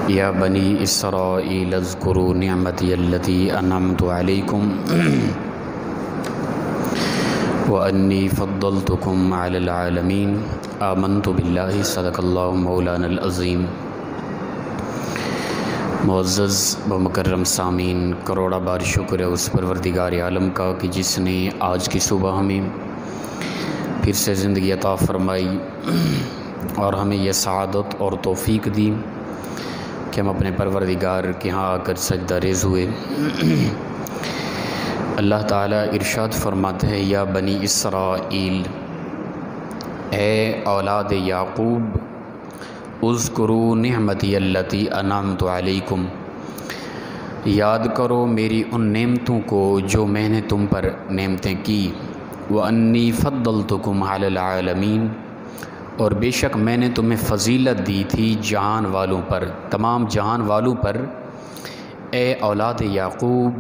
یا بنی اسرائیل اذکروا نعمتی التی انعمت علیکم وانی فضلتکم علی العالمین آمنت باللہ صدق اللہ مولانا العظیم۔ معزز و مکرم سامعین، کروڑا بار شکر ہے اس پروردگار عالم کا کہ جس نے آج کی صبح ہمیں پھر سے زندگی عطا فرمائی اور ہمیں یہ سعادت اور توفیق دی کہ ہم اپنے پروردگار کے ہاں آ کر سجدہ ریز ہوئے۔ اللہ تعالیٰ ارشاد فرماتے ہیں، یا بنی اسرائیل، اے اولاد یعقوب، اذکروا نعمتی التی انعمت علیکم، یاد کرو میری ان نعمتوں کو جو میں نے تم پر نعمتیں کی، وانی فضلتکم علی العالمین، اور بے شک میں نے تمہیں فضیلت دی تھی جہان والوں پر، تمام جہان والوں پر۔ اے اولاد یعقوب،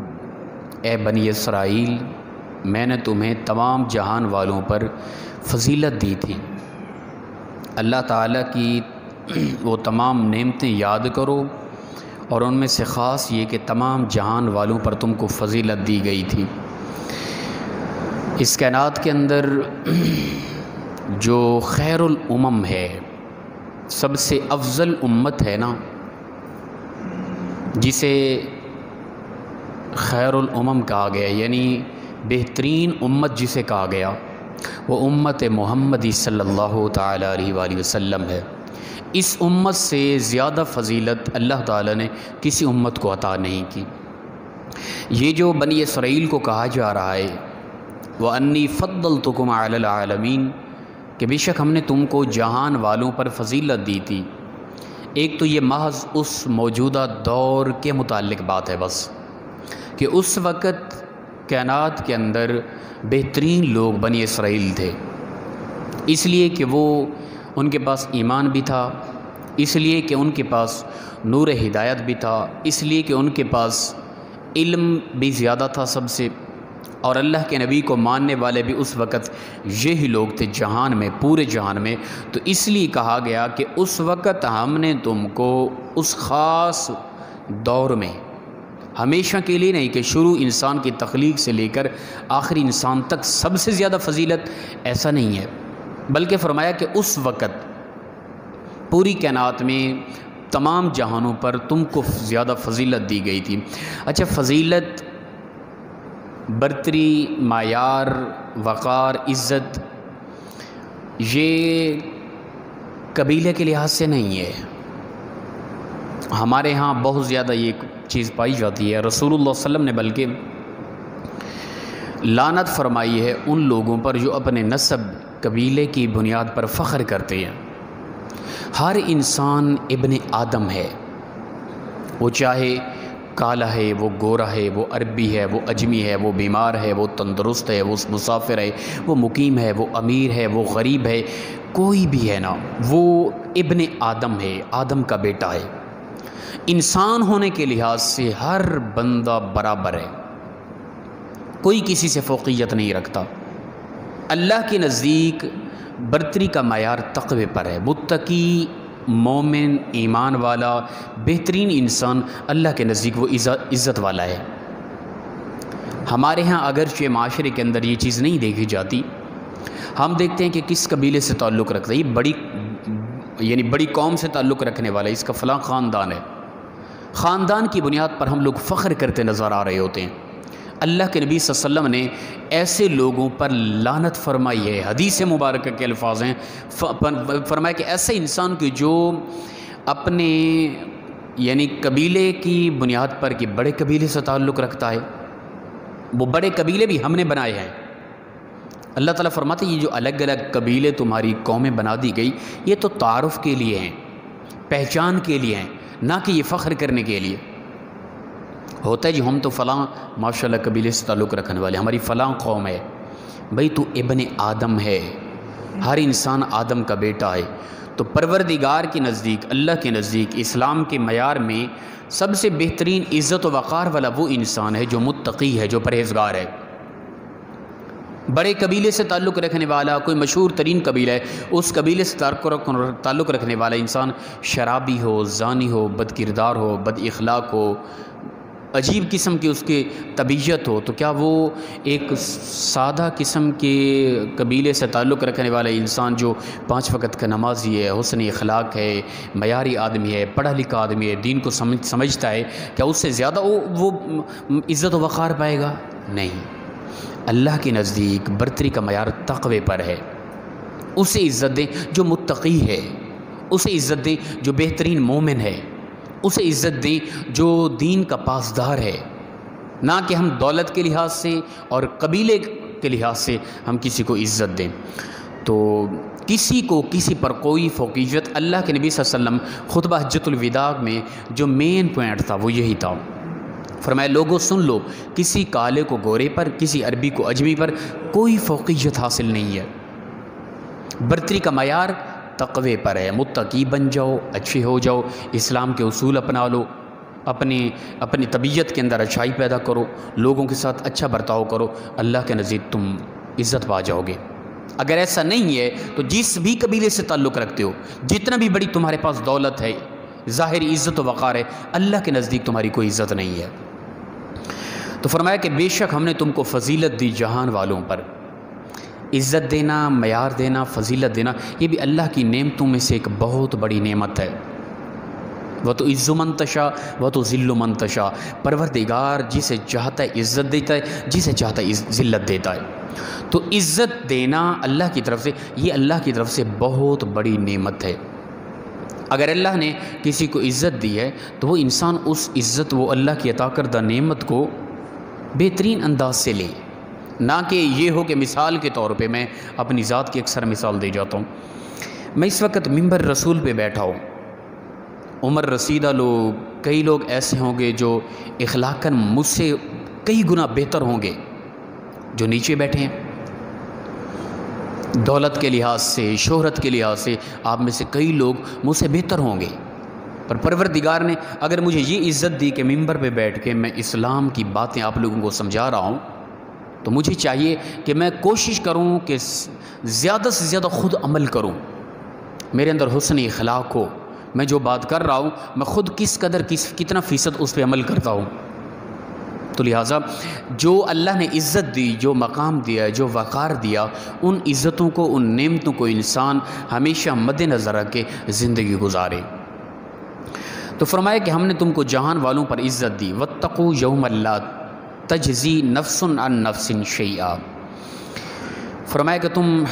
اے بنی اسرائیل، میں نے تمہیں تمام جہان والوں پر فضیلت دی تھی۔ اللہ تعالیٰ کی وہ تمام نعمتیں یاد کرو، اور ان میں سے خاص یہ کہ تمام جہان والوں پر تم کو فضیلت دی گئی تھی۔ اس کائنات کے اندر جو خیر الامم ہے، سب سے افضل امت ہے نا، جسے خیر الامم کہا گیا، یعنی بہترین امت جسے کہا گیا، وہ امت محمدی صلی اللہ تعالیٰ علیہ وآلہ وسلم ہے۔ اس امت سے زیادہ فضیلت اللہ تعالیٰ نے کسی امت کو عطا نہیں کی۔ یہ جو بنی اسرائیل کو کہا جا رہا ہے، وَأَنِّي فَضَّلْتُكُمْ عَلَى الْعَالَمِينَ، کہ بے شک ہم نے تم کو جہان والوں پر فضیلت دی تھی، ایک تو یہ محض اس موجودہ دور کے متعلق بات ہے بس، کہ اس وقت کائنات کے اندر بہترین لوگ بنی اسرائیل تھے، اس لیے کہ وہ ان کے پاس ایمان بھی تھا، اس لیے کہ ان کے پاس نور ہدایت بھی تھا، اس لیے کہ ان کے پاس علم بھی زیادہ تھا سب سے، اور اللہ کے نبی کو ماننے والے بھی اس وقت یہی لوگ تھے جہان میں، پورے جہان میں۔ تو اس لیے کہا گیا کہ اس وقت ہم نے تم کو اس خاص دور میں، ہمیشہ کے لیے نہیں کہ شروع انسان کی تخلیق سے لے کر آخری انسان تک سب سے زیادہ فضیلت، ایسا نہیں ہے، بلکہ فرمایا کہ اس وقت پوری کائنات میں تمام جہانوں پر تم کو زیادہ فضیلت دی گئی تھی۔ اچھا، فضیلت، برتری، معیار، وقار، عزت، یہ قبیلے کے لحاظ سے نہیں ہے۔ ہمارے ہاں بہت زیادہ یہ چیز پائی جاتی ہے۔ رسول اللہ صلی اللہ علیہ وسلم نے بلکہ لعنت فرمائی ہے ان لوگوں پر جو اپنے نسب، قبیلے کی بنیاد پر فخر کرتے ہیں۔ ہر انسان ابن آدم ہے، وہ چاہے کالا ہے، وہ گورا ہے، وہ عربی ہے، وہ اجمی ہے، وہ بیمار ہے، وہ تندرست ہے، وہ مسافر ہے، وہ مقیم ہے، وہ امیر ہے، وہ غریب ہے، کوئی بھی ہے نا، وہ ابن آدم ہے، آدم کا بیٹا ہے۔ انسان ہونے کے لحاظ سے ہر بندہ برابر ہے، کوئی کسی سے فوقیت نہیں رکھتا۔ اللہ کے نزدیک برتری کا معیار تقوی پر ہے۔ متقی، مومن، ایمان والا، بہترین انسان اللہ کے نزدیک وہ عزت والا ہے۔ ہمارے ہاں اگرچہ معاشرے کے اندر یہ چیز نہیں دیکھی جاتی، ہم دیکھتے ہیں کہ کس قبیلے سے تعلق رکھتا ہے، یہ بڑی قوم سے تعلق رکھنے والا ہے، اس کا فلاں خاندان ہے، خاندان کی بنیاد پر ہم لوگ فخر کرتے نظر آ رہے ہوتے ہیں۔ اللہ کے نبی صلی اللہ علیہ وسلم نے ایسے لوگوں پر لعنت فرمائی ہے۔ حدیث مبارکہ کے الفاظ ہیں، فرمایا کہ ایسے انسان کی جو اپنے یعنی قبیلے کی بنیاد پر کہ بڑے قبیلے سے تعلق رکھتا ہے، وہ بڑے قبیلے بھی ہم نے بنائے ہیں۔ اللہ تعالیٰ فرماتے ہیں یہ جو الگ الگ قبیلے تمہاری قومیں بنا دی گئی، یہ تو تعارف کے لیے ہیں، پہچان کے لیے ہیں، نہ کہ یہ فخر کرنے کے لیے ہوتا ہے جی ہم تو فلاں ماشاءاللہ قبیلے سے تعلق رکھنے والے، ہماری فلاں قوم ہے۔ بھئی تو ابن آدم ہے، ہر انسان آدم کا بیٹا ہے۔ تو پروردگار کے نزدیک، اللہ کے نزدیک، اسلام کے معیار میں سب سے بہترین عزت و وقار والا وہ انسان ہے جو متقی ہے، جو پرہیزگار ہے۔ بڑے قبیلے سے تعلق رکھنے والا، کوئی مشہور ترین قبیلہ ہے، اس قبیلے سے تعلق رکھنے والا انسان شرابی ہو، زانی ہو، بد کردار ہو، بد اخلاق ہو، عجیب قسم کی اس کی طبیعت ہو، تو کیا وہ ایک سادہ قسم کے قبیلے سے تعلق رکھنے والا انسان جو 5 وقت کا نمازی ہے، حسن اخلاق ہے، معیاری آدمی ہے، پڑھا لکھا آدمی ہے، دین کو سمجھتا ہے، کیا اس سے زیادہ وہ عزت و وقار پائے گا؟ نہیں۔ اللہ کے نزدیک برتری کا معیار تقوی پر ہے۔ اسے عزت دیں جو متقی ہے، اسے عزت دیں جو بہترین مومن ہے، اسے عزت دیں جو دین کا پاسدار ہے، نہ کہ ہم دولت کے لحاظ سے اور قبیلے کے لحاظ سے ہم کسی کو عزت دیں۔ تو کسی کو کسی پر کوئی فوقیت، اللہ کے نبی صلی اللہ علیہ وسلم خطبہ حجۃ الوداع میں جو مین پوائنٹ تھا وہ یہی تھا، فرمایا لوگوں سن لو، کسی کالے کو گورے پر، کسی عربی کو اجمی پر کوئی فوقیت حاصل نہیں ہے، برتری کا معیار تقوی پر ہے۔ متقی بن جاؤ، اچھے ہو جاؤ، اسلام کے اصول اپنا لو، اپنی طبیعت کے اندر اچھائی پیدا کرو، لوگوں کے ساتھ اچھا برتاؤ کرو، اللہ کے نزدیک تم عزت پا جاؤ گے۔ اگر ایسا نہیں ہے تو جس بھی قبیلے سے تعلق رکھتے ہو، جتنا بھی بڑی تمہارے پاس دولت ہے، ظاہری عزت و وقار ہے، اللہ کے نزدیک تمہاری کوئی عزت نہیں ہے۔ تو فرمایا کہ بے شک ہم نے تم کو فضیلت دی جہان والوں پر۔ عزت دینا، معیار دینا، فضیلت دینا، یہ بھی اللہ کی نعمتوں میں سے ایک بہت بڑی نعمت ہے۔ وَتُعِزُّ مَن تَشَاءُ وَتُذِلُّ مَن تَشَاءُ، پروردگار جسے چاہتا ہے عزت دیتا ہے، جسے چاہتا ہے ذلت دیتا ہے۔ تو عزت دینا اللہ کی طرف سے، یہ اللہ کی طرف سے بہت بڑی نعمت ہے۔ اگر اللہ نے کسی کو عزت دی ہے تو وہ انسان اس عزت، وہ اللہ کی عطا کردہ نعمت کو بہترین انداز سے لے، نہ کہ یہ ہو کہ مثال کے طور پہ میں اپنی ذات کی اکثر مثال دے جاتا ہوں۔ میں اس وقت منبر رسول پہ بیٹھا ہوں، عمر رسیدہ لوگ، کئی لوگ ایسے ہوں گے جو اخلاقاً مجھ سے کئی گنا بہتر ہوں گے جو نیچے بیٹھے ہیں، دولت کے لحاظ سے، شہرت کے لحاظ سے آپ میں سے کئی لوگ مجھ سے بہتر ہوں گے، پر پروردگار نے اگر مجھے یہ عزت دی کہ منبر پہ بیٹھ کے میں اسلام کی باتیں آپ لوگوں کو سمجھا رہا ہوں، تو مجھے چاہیے کہ میں کوشش کروں کہ زیادہ سے زیادہ خود عمل کروں، میرے اندر حسن اخلاق ہو، میں جو بات کر رہا ہوں میں خود کتنا فیصد اس پہ عمل کرتا ہوں۔ تو لہٰذا جو اللہ نے عزت دی، جو مقام دیا، جو وقار دیا، ان عزتوں کو، ان نعمتوں کو انسان ہمیشہ مد نظر رکھ کے زندگی گزارے۔ تو فرمایا کہ ہم نے تم کو جہان والوں پر عزت دی۔ واتقوا یوما لا تجزی نفس عن نفس شیئا، فرمایا کہ تم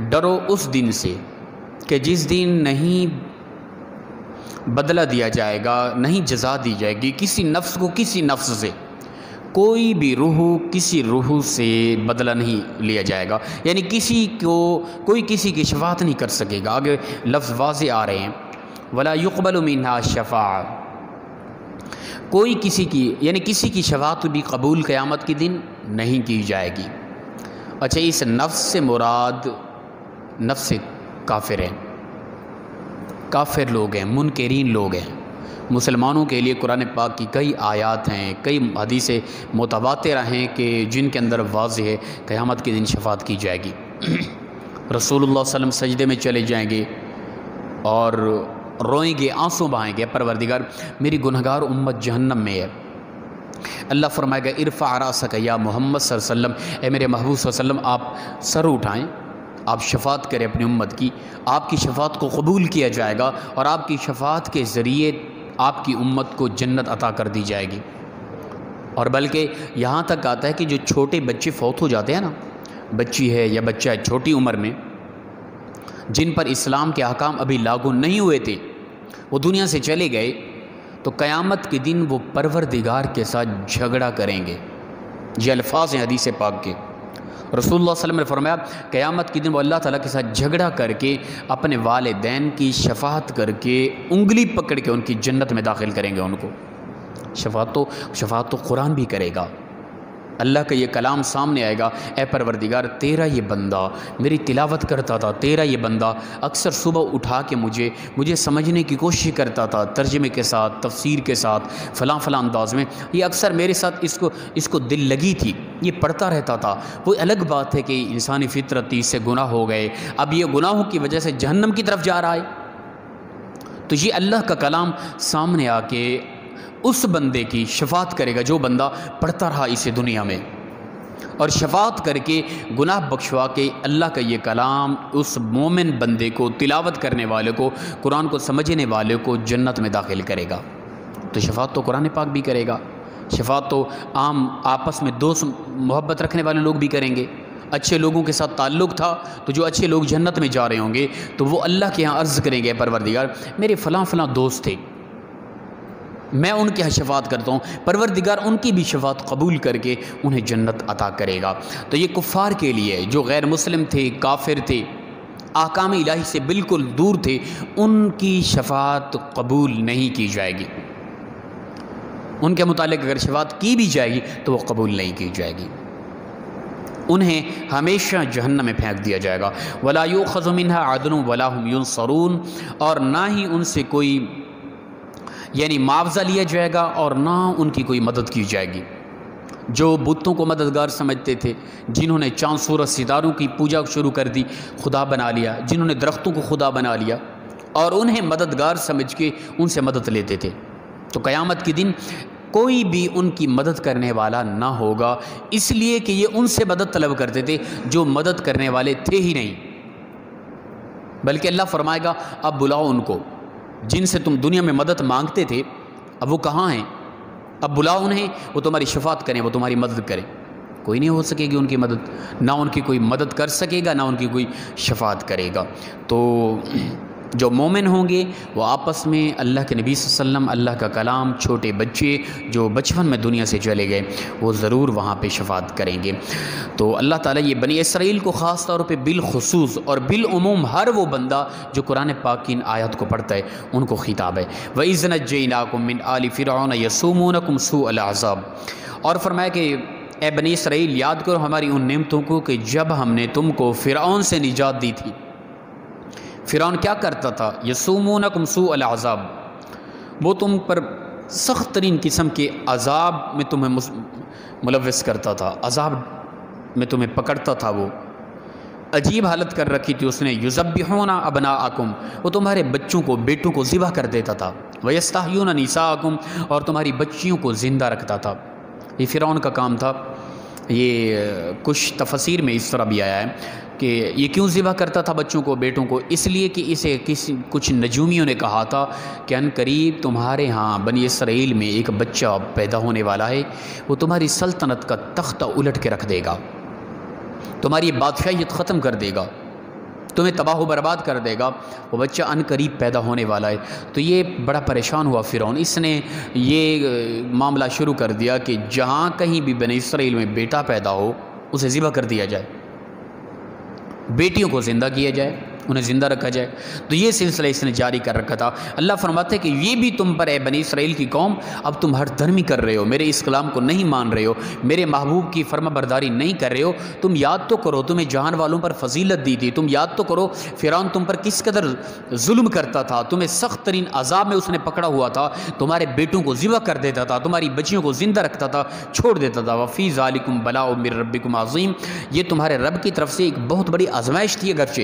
ڈرو اس دن سے کہ جس دن نہیں بدلہ دیا جائے گا، نہیں جزا دی جائے گی کسی نفس کو کسی نفس سے، کوئی بھی روح کسی روح سے بدلہ نہیں لیا جائے گا، یعنی کوئی کسی کی شفاعت نہیں کر سکے گا۔ آگے لفظ واضح آ رہے ہیں، ولا يقبل منها شفاعہ، کوئی کسی کی شفاعت بھی قبول قیامت کے دن نہیں کی جائے گی۔ اچھا، اس نفس سے مراد نفس کافر ہے، کافر لوگ ہیں، منکرین لوگ ہیں۔ مسلمانوں کے لیے قرآن پاک کی کئی آیات ہیں، کئی حدیثیں متواتر ہیں کہ جن کے اندر واضح ہے قیامت کے دن شفاعت کی جائے گی۔ رسول اللہ صلی اللہ علیہ وسلم سجدے میں چلے جائیں گے اور روئیں گے، آنسو بہائیں گے، پروردگار میری گنہگار امت جہنم میں ہے۔ اللہ فرمائے گا ارفع راسک یا محمد صلی اللہ علیہ وسلم، اے میرے محبوب صلی اللہ علیہ وسلم آپ سر اٹھائیں، آپ شفاعت کریں اپنی امت کی، آپ کی شفاعت کو قبول کیا جائے گا اور آپ کی شفاعت کے ذریعے آپ کی امت کو جنت عطا کر دی جائے گی۔ اور بلکہ یہاں تک آتا ہے کہ جو چھوٹے بچے فوت ہو جاتے ہیں نا، بچی ہے یا بچہ ہے چھوٹی عمر میں، جن پر اسلام کے احکام ابھی لاگو نہیں ہوئے تھے، وہ دنیا سے چلے گئے، تو قیامت کے دن وہ پروردگار کے ساتھ جھگڑا کریں گے۔ یہ الفاظ ہیں حدیث پاک کے، رسول اللہ صلی اللہ علیہ وسلم نے فرمایا قیامت کے دن وہ اللہ تعالیٰ کے ساتھ جھگڑا کر کے اپنے والدین کی شفاعت کر کے انگلی پکڑ کے ان کی جنت میں داخل کریں گے ان کو۔ شفاعت تو قرآن بھی کرے گا، اللہ کا یہ کلام سامنے آئے گا، اے پروردگار تیرا یہ بندہ میری تلاوت کرتا تھا، تیرا یہ بندہ اکثر صبح اٹھا کے مجھے سمجھنے کی کوشش کرتا تھا، ترجمے کے ساتھ، تفسیر کے ساتھ، فلاں انداز میں، یہ اکثر میرے ساتھ اس کو دل لگی تھی، یہ پڑھتا رہتا تھا۔ وہ الگ بات ہے کہ انسانی فطرت تھی، اس سے گناہ ہو گئے، اب یہ گناہوں کی وجہ سے جہنم کی طرف جا رہا ہے۔ تو یہ اللہ کا کلام سامنے آ کے اس بندے کی شفاعت کرے گا جو بندہ پڑھتا رہا اس دنیا میں، اور شفاعت کر کے گناہ بخشوا کے اللہ کا یہ کلام اس مومن بندے کو، تلاوت کرنے والے کو، قرآن کو سمجھنے والے کو جنت میں داخل کرے گا۔ تو شفاعت تو قرآن پاک بھی کرے گا، شفاعت تو عام آپس میں دوست محبت رکھنے والے لوگ بھی کریں گے۔ اچھے لوگوں کے ساتھ تعلق تھا تو جو اچھے لوگ جنت میں جا رہے ہوں گے تو وہ اللہ کے ہاں عرض کریں گے، پروردگار میرے فلاں دوست تھے، میں ان کے ہاں شفاعت کرتا ہوں، پروردگار ان کی بھی شفاعت قبول کر کے انہیں جنت عطا کرے گا۔ تو یہ کفار کے لیے، جو غیر مسلم تھے، کافر تھے، احکام الہی سے بالکل دور تھے، ان کی شفاعت قبول نہیں کی جائے گی، ان کے متعلق اگر شفاعت کی بھی جائے گی تو وہ قبول نہیں کی جائے گی، انہیں ہمیشہ جہنم میں پھینک دیا جائے گا۔ وَلَا يُؤْخَذُ مِنْهَا عَدْلٌ وَلَا هُمْ يُنصَرُونَ، اور نہ ہی ان سے کوئی یعنی معاوضہ لیا جائے گا اور نہ ان کی کوئی مدد کی جائے گی۔ جو بتوں کو مددگار سمجھتے تھے، جنہوں نے چاند سورج ستاروں کی پوجا شروع کر دی، خدا بنا لیا، جنہوں نے درختوں کو خدا بنا لیا اور انہیں مددگار سمجھ کے ان سے مدد لیتے تھے، تو قیامت کے دن کوئی بھی ان کی مدد کرنے والا نہ ہوگا، اس لیے کہ یہ ان سے مدد طلب کرتے تھے جو مدد کرنے والے تھے ہی نہیں۔ بلکہ اللہ فرمائے گا اب بلاؤ ان کو جن سے تم دنیا میں مدد مانگتے تھے، اب وہ کہاں ہیں؟ اب بلاؤ انہیں، وہ تمہاری شفاعت کریں، وہ تمہاری مدد کریں۔ کوئی نہیں ہو سکے گی ان کی مدد، نہ ان کی کوئی مدد کر سکے گا، نہ ان کی کوئی شفاعت کرے گا۔ تو جو مومن ہوں گے وہ آپس میں اللہ کے نبی صلی اللہ علیہ وسلم، اللہ کا کلام، چھوٹے بچے جو بچپن میں دنیا سے چلے گئے، وہ ضرور وہاں پہ شفاعت کریں گے۔ تو اللہ تعالیٰ یہ بنی اسرائیل کو خاص طور پہ بالخصوص اور بالعموم ہر وہ بندہ جو قرآن پاک کی ان آیات کو پڑھتا ہے ان کو خطاب ہے۔ وَإِذْ نَجَّيْنَاكُم مِّنْ آلِ فِرْعَوْنَ يَسُومُونَكُمْ سُوءَ الْعَذَابِ، اور فرمایا کہ اے بنی اسرائیل یاد کرو ہماری ان نعمتوں کو کہ جب ہم نے تم کو فرعون سے نجات دی تھی۔ فرعون کیا کرتا تھا؟ یسومونکم سوء العذاب، وہ تم پر سخت ترین قسم کے عذاب میں تمہیں ملوث کرتا تھا، عذاب میں تمہیں پکڑتا تھا، وہ عجیب حالت کر رکھی تھی اس نے۔ یذبحون ابناءکم، وہ تمہارے بچوں کو، بیٹوں کو ذبح کر دیتا تھا۔ ویستحیون نساءکم، اور تمہاری بچیوں کو زندہ رکھتا تھا۔ یہ فرعون کا کام تھا۔ یہ کچھ تفسیر میں اس طرح بھی آیا ہے کہ یہ کیوں ذبح کرتا تھا بچوں کو، بیٹوں کو؟ اس لیے کہ اسے کچھ نجومیوں نے کہا تھا کہ ان قریب تمہارے ہاں بنی اسرائیل میں ایک بچہ پیدا ہونے والا ہے، وہ تمہاری سلطنت کا تختہ الٹ کے رکھ دے گا، تمہاری بادشاہیت ختم کر دے گا، تمہیں تباہ و برباد کر دے گا، وہ بچہ ان قریب پیدا ہونے والا ہے۔ تو یہ بڑا پریشان ہوا فرعون، اس نے یہ معاملہ شروع کر دیا کہ جہاں کہیں بھی بنی اسرائیل میں بیٹا پیدا ہو اسے ذبح کر دیا جائے، بیٹیوں کو زندہ کیا جائے، انہیں زندہ رکھا جائے۔ تو یہ سلسلہ اس نے جاری کر رکھا تھا۔ اللہ فرماتے کہ یہ بھی تم پر، اے بنی اسرائیل کی قوم، اب تم ہر دھرمی کر رہے ہو، میرے اس کلام کو نہیں مان رہے ہو، میرے محبوب کی فرما برداری نہیں کر رہے ہو۔ تم یاد تو کرو تمہیں جہان والوں پر فضیلت دی تھی، تم یاد تو کرو فرعون تم پر کس قدر ظلم کرتا تھا، تمہیں سخت ترین عذاب میں اس نے پکڑا ہوا تھا، تمہارے بیٹوں کو ذبح کر دیتا تھا، تمہاری بچیوں کو زندہ رکھتا تھا، چھوڑ دیتا تھا۔ وفی ذالکم بلاء من ربکم عظیم، یہ تمہارے رب کی طرف سے ایک بہت بڑی آزمائش تھی اگرچہ،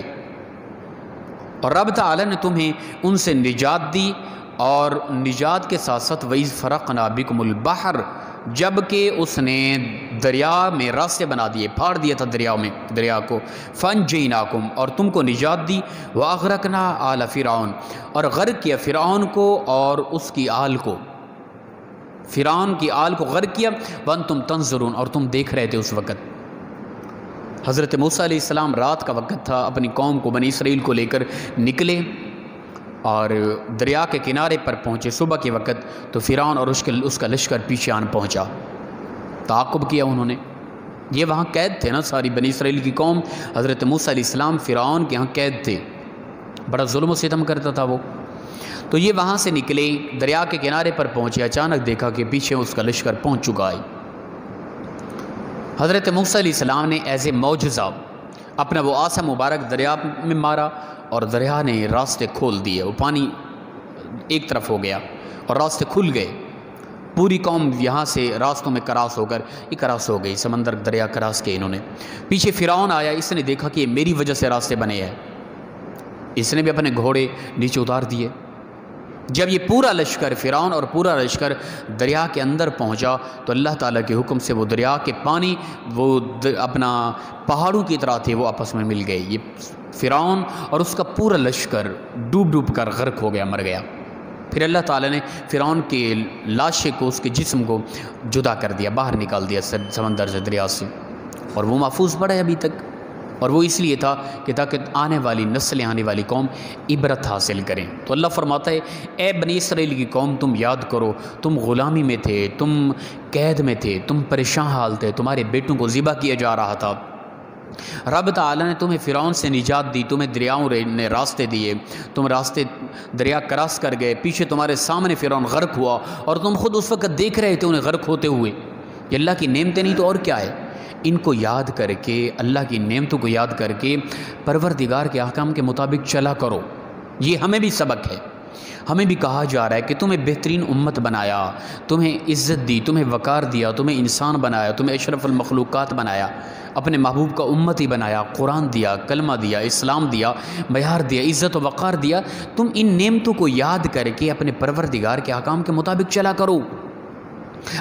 اور رب تعالی نے تمہیں ان سے نجات دی، اور نجات کے ساتھ ساتھ وَإِذْ فَرَقْنَا بِكُمُ الْبَحْرَ، جب کہ اس نے دریا میں راستے بنا دیے، پھاڑ دیا تھا دریا کو، فَأَنْجَيْنَاكُمْ، اور تم کو نجات دی، وَأَغْرَقْنَا آلَ فِرْعَوْنَ، اور غرق کیا فرعون کو اور اس کی آل کو، فرعون کی آل کو غرق کیا، وَأَنْتُمْ تَنْظُرُونَ، اور تم دیکھ رہے تھے اس وقت۔ حضرت موسیٰ علیہ السلام رات کا وقت تھا، اپنی قوم کو، بنی اسرائیل کو لے کر نکلے اور دریا کے کنارے پر پہنچے صبح کے وقت، تو فرعون اور اس کا لشکر پیچھے آن پہنچا، تعاقب کیا انہوں نے۔ یہ وہاں قید تھے نا ساری بنی اسرائیل کی قوم، حضرت موسیٰ علیہ السلام فرعون کے ہاں قید تھے، بڑا ظلم و ستم کرتا تھا وہ۔ تو یہ وہاں سے نکلے، دریا کے کنارے پر پہنچے، اچانک دیکھا کہ پیچھے اس کا لشکر پہنچ چکا ہے۔ حضرت موسیٰ علیہ السلام نے ایز اے معجزہ اپنا وہ عصا مبارک دریا میں مارا اور دریا نے راستے کھول دیے، وہ پانی ایک طرف ہو گیا اور راستے کھل گئے۔ پوری قوم یہاں سے راستوں میں کراس ہو کر یہ کراس ہو گئی، سمندر دریا کراس کے انہوں نے۔ پیچھے فرعون آیا، اس نے دیکھا کہ یہ میری وجہ سے راستے بنے ہیں، اس نے بھی اپنے گھوڑے نیچے اتار دیے۔ جب یہ پورا لشکر فرعون اور پورا لشکر دریا کے اندر پہنچا تو اللہ تعالیٰ کے حکم سے وہ دریا کے پانی وہ اپنا پہاڑوں کی طرح تھے، وہ آپس میں مل گئے۔ یہ فرعون اور اس کا پورا لشکر ڈوب ڈوب کر غرق ہو گیا، مر گیا۔ پھر اللہ تعالیٰ نے فرعون کے لاشے کو، اس کے جسم کو جدا کر دیا، باہر نکال دیا سمندر سے، دریا سے، اور وہ محفوظ پڑا ہے ابھی تک۔ اور وہ اس لیے تھا کہ تاکہ آنے والی نسلیں، آنے والی قوم عبرت حاصل کریں۔ تو اللہ فرماتا ہے اے بنی اسرائیل کی قوم، تم یاد کرو، تم غلامی میں تھے، تم قید میں تھے، تم پریشان حال تھے، تمہارے بیٹوں کو ذبح کیا جا رہا تھا۔ رب تعالیٰ نے تمہیں فرعون سے نجات دی، تمہیں دریاؤں نے راستے دیے، تم راستے دریا کراس کر گئے، پیچھے تمہارے سامنے فرعون غرق ہوا اور تم خود اس وقت دیکھ رہے تھے انہیں غرق ہوتے ہوئے۔ یہ اللہ کی نعمتیں نہیں تو اور کیا ہے؟ ان کو یاد کر کے، اللہ کی نعمتوں کو یاد کر کے پروردگار کے احکام کے مطابق چلا کرو۔ یہ ہمیں بھی سبق ہے، ہمیں بھی کہا جا رہا ہے کہ تمہیں بہترین امت بنایا، تمہیں عزت دی، تمہیں وقار دیا، تمہیں انسان بنایا، تمہیں اشرف المخلوقات بنایا، اپنے محبوب کا امتی بنایا، قرآن دیا، کلمہ دیا، اسلام دیا، معیار دیا، عزت و وقار دیا۔ تم ان نعمتوں کو یاد کر کے اپنے پروردگار کے احکام کے مطابق چلا کرو۔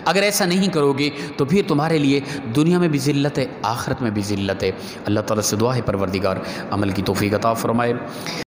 اگر ایسا نہیں کرو گے تو پھر تمہارے لیے دنیا میں بھی ذلت ہے، آخرت میں بھی ذلت ہے۔ اللہ تعالیٰ سے دعا ہے پروردگار عمل کی توفیق عطا فرمائے۔